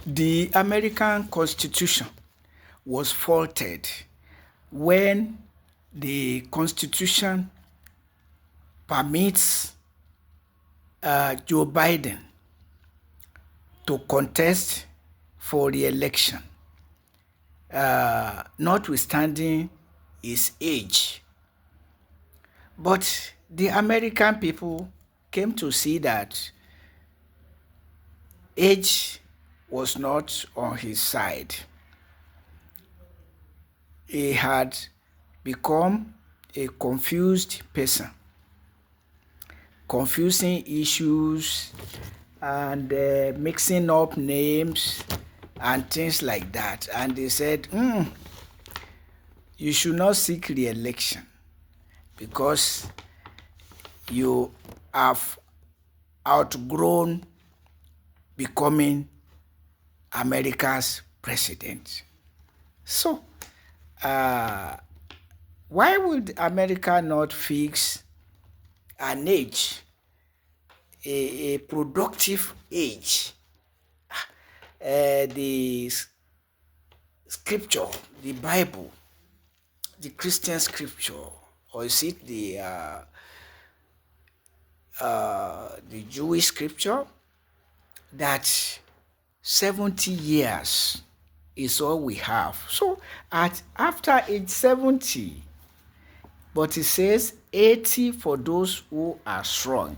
The American Constitution was faulted when the Constitution permits Joe Biden to contest for re-election, notwithstanding his age. But the American people came to see that age was not on his side. He had become a confused person, confusing issues and mixing up names and things like that. And they said, you should not seek re-election because you have outgrown becoming America's president. So, why would America not fix an age, a productive age? The scripture, the Bible, the Christian scripture, or is it the Jewish scripture, that 70 years is all we have. So after age 70, but it says 80 for those who are strong.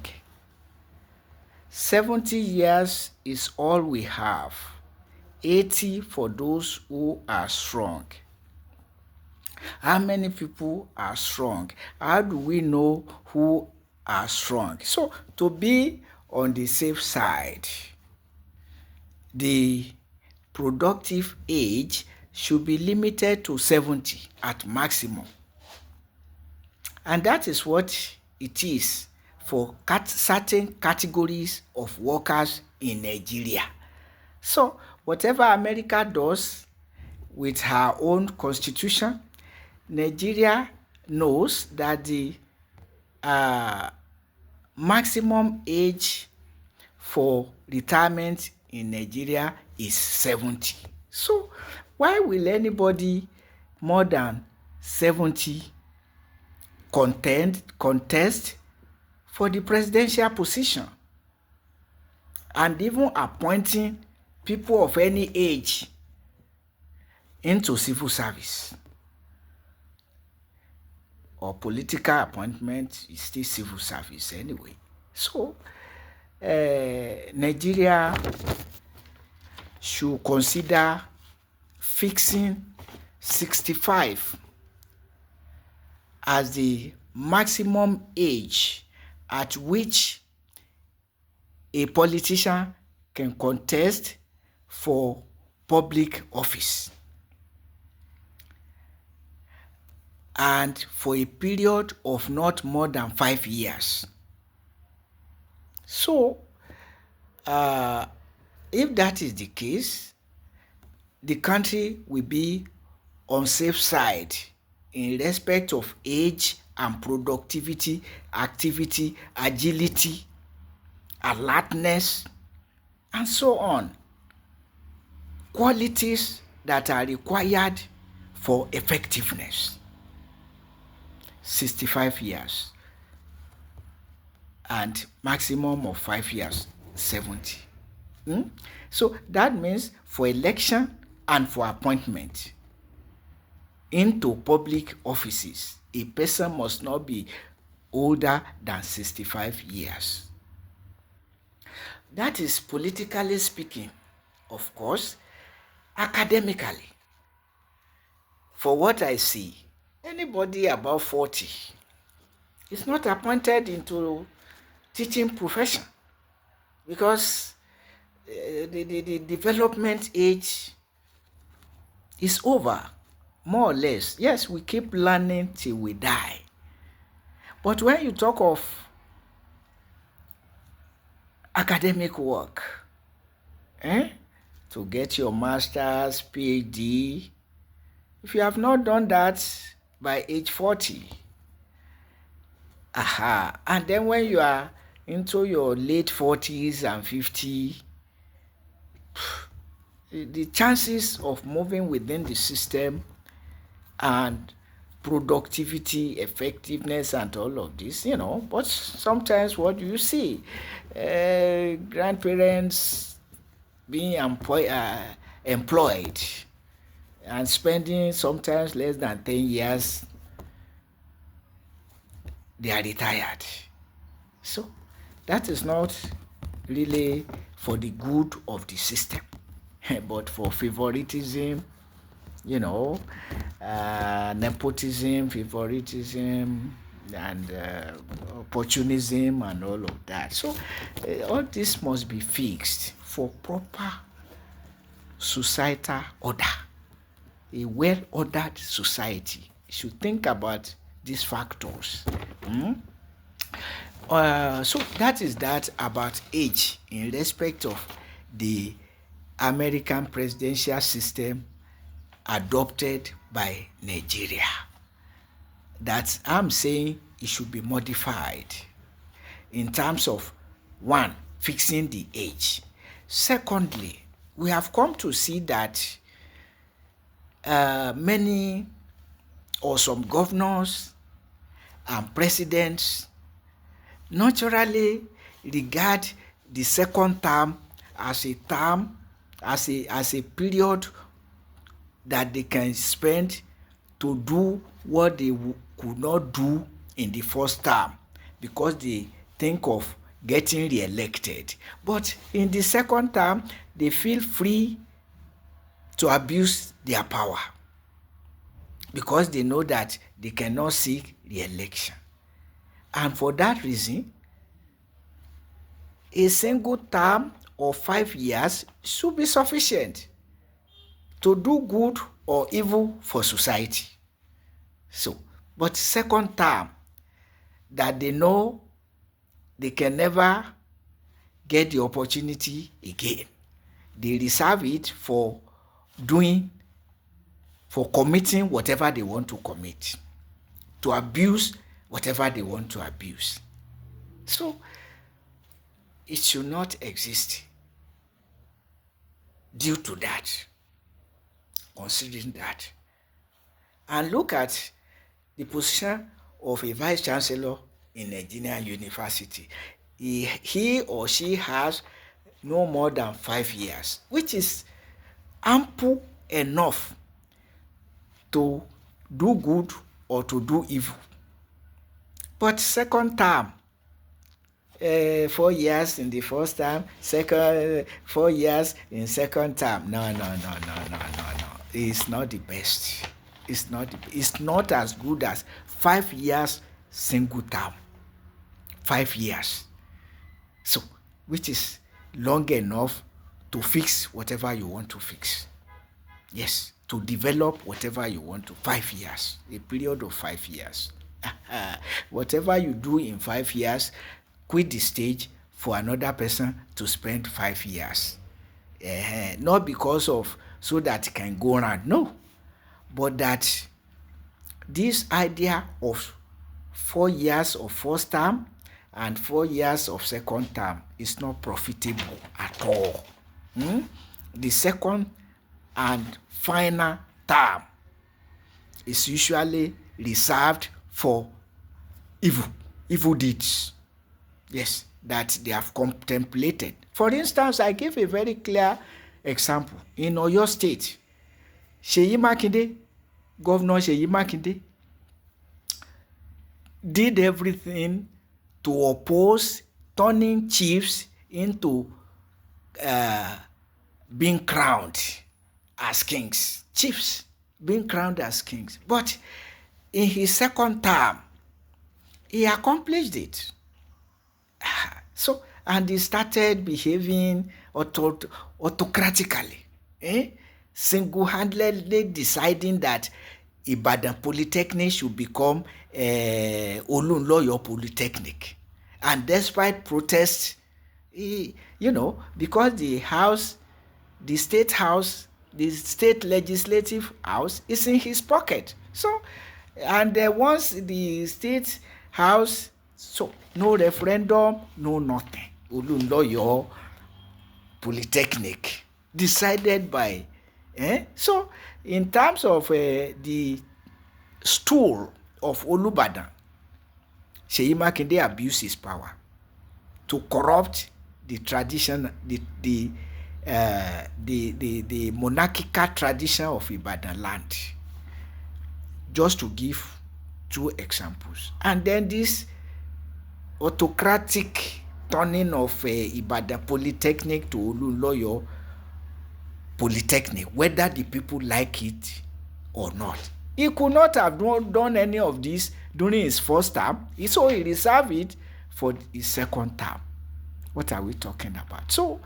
70 years is all we have. 80 for those who are strong. How many people are strong? How do we know who are strong? So to be on the safe side, the productive age should be limited to 70 at maximum. And that is what it is for certain categories of workers in Nigeria. So whatever America does with her own constitution, Nigeria knows that the maximum age for retirement in Nigeria is 70. So why will anybody more than 70 contest for the presidential position and even appointing people of any age into civil service or political appointment is still civil service anyway? So Nigeria should consider fixing 65 as the maximum age at which a politician can contest for public office, and for a period of not more than 5 years. So, if that is the case, the country will be on safe side in respect of age and productivity, activity, agility, alertness, and so on. Qualities that are required for effectiveness. 65 years and maximum of 5 years, 70. So that means for election and for appointment into public offices, a person must not be older than 65 years. That is politically speaking. Of course, academically, for what I see, anybody above 40 is not appointed into teaching profession because the development age is over, more or less. Yes, we keep learning till we die. But when you talk of academic work, to get your master's, PhD, if you have not done that by age 40, and then when you are into your late 40s and 50, the chances of moving within the system and productivity, effectiveness, and all of this, but sometimes what do you see? Grandparents being employed and spending sometimes less than 10 years, they are retired. So that is not really for the good of the system, but for favoritism, nepotism, favoritism, and opportunism, and all of that. So all this must be fixed for proper societal order. A well-ordered society should think about these factors. So that is that about age in respect of the American presidential system adopted by Nigeria. That I'm saying it should be modified in terms of, one, fixing the age. Secondly, we have come to see that many or some governors and presidents naturally regard the second term as a period that they can spend to do what they could not do in the first term, because they think of getting re-elected. But in the second term, they feel free to abuse their power because they know that they cannot seek re-election. And for that reason, a single term of 5 years should be sufficient to do good or evil for society. So, but second term that they know they can never get the opportunity again, they reserve it for committing whatever they want to commit, to abuse whatever they want to abuse. So it should not exist due to that, considering that. And look at the position of a vice chancellor in Nigerian university. He or she has no more than 5 years, which is ample enough to do good or to do evil. But second term, 4 years in the first term, 4 years in second term. No. It's not the best. It's not as good as 5 years single term. 5 years. So, which is long enough to fix whatever you want to fix. Yes, to develop whatever you want to. 5 years, a period of 5 years. Whatever you do in 5 years, quit the stage for another person to spend 5 years. Not because of so that it can go around, no, but that this idea of 4 years of first term and 4 years of second term is not profitable at all. The second and final term is usually reserved for evil deeds. Yes, that they have contemplated. For instance, I give a very clear example. In Oyo State, Governor Seyi Makinde, did everything to oppose turning chiefs into being crowned as kings. Chiefs being crowned as kings. But in his second term, he accomplished it. So, and he started behaving autocratically, single-handedly deciding that Ibadan Polytechnic should become Olunloyo Polytechnic. And despite protests, because the state legislative house is in his pocket. So, and once the state house, so no referendum, no nothing. Olunloyo Polytechnic decided by. So, in terms of the stool of Olubadan, Seyi Makinde abused his power to corrupt the tradition, the monarchical tradition of Ibadan land. Just to give two examples. And then this autocratic turning of Ibadan Polytechnic to Olunloyo Polytechnic, whether the people like it or not. He could not have done any of this during his first term, so he reserved it for his second term. What are we talking about? So,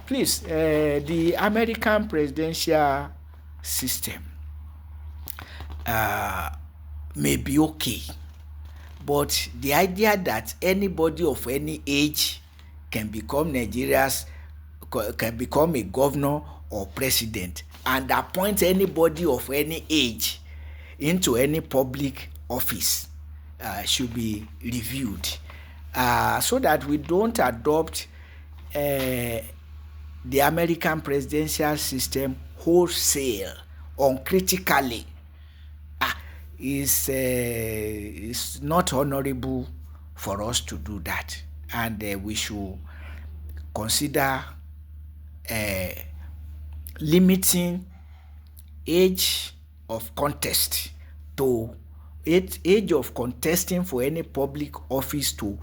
please, the American presidential system may be okay, but the idea that anybody of any age can become a governor or president and appoint anybody of any age into any public office should be reviewed, so that we don't adopt the American presidential system wholesale, uncritically. Is not honorable for us to do that, and we should consider limiting age of contest to age of contesting for any public office to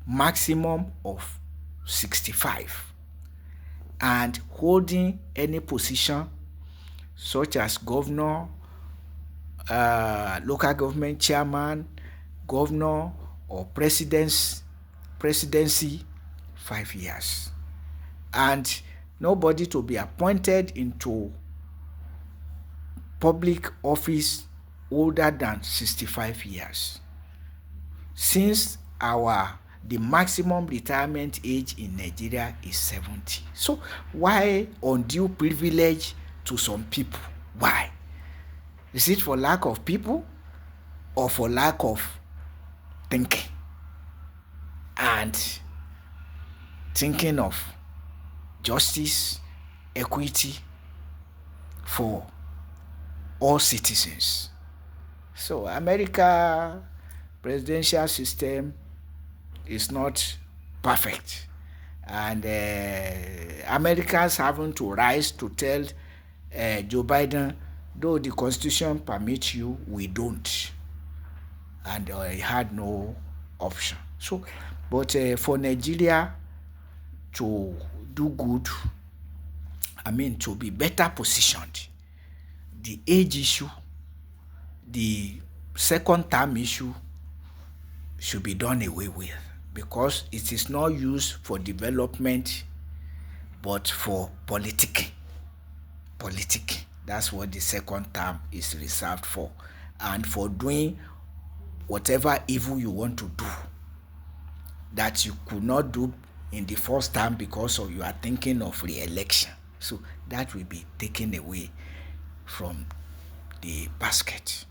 maximum of 65, and holding any position such as governor, local government chairman, governor, or presidency 5 years, and nobody to be appointed into public office older than 65 years, since the maximum retirement age in Nigeria is 70. So why undue privilege to some people? Why? Is it for lack of people or for lack of thinking and thinking of justice, equity for all citizens? So America presidential system is not perfect, and Americans having to rise to tell Joe Biden, though the Constitution permits you, we don't, and he had no option. So, but for Nigeria to do good, to be better positioned, the age issue, the second term issue should be done away with, because it is not used for development but for politicking. That's what the second term is reserved for, and for doing whatever evil you want to do that you could not do in the first term because of you are thinking of re-election. So that will be taken away from the basket.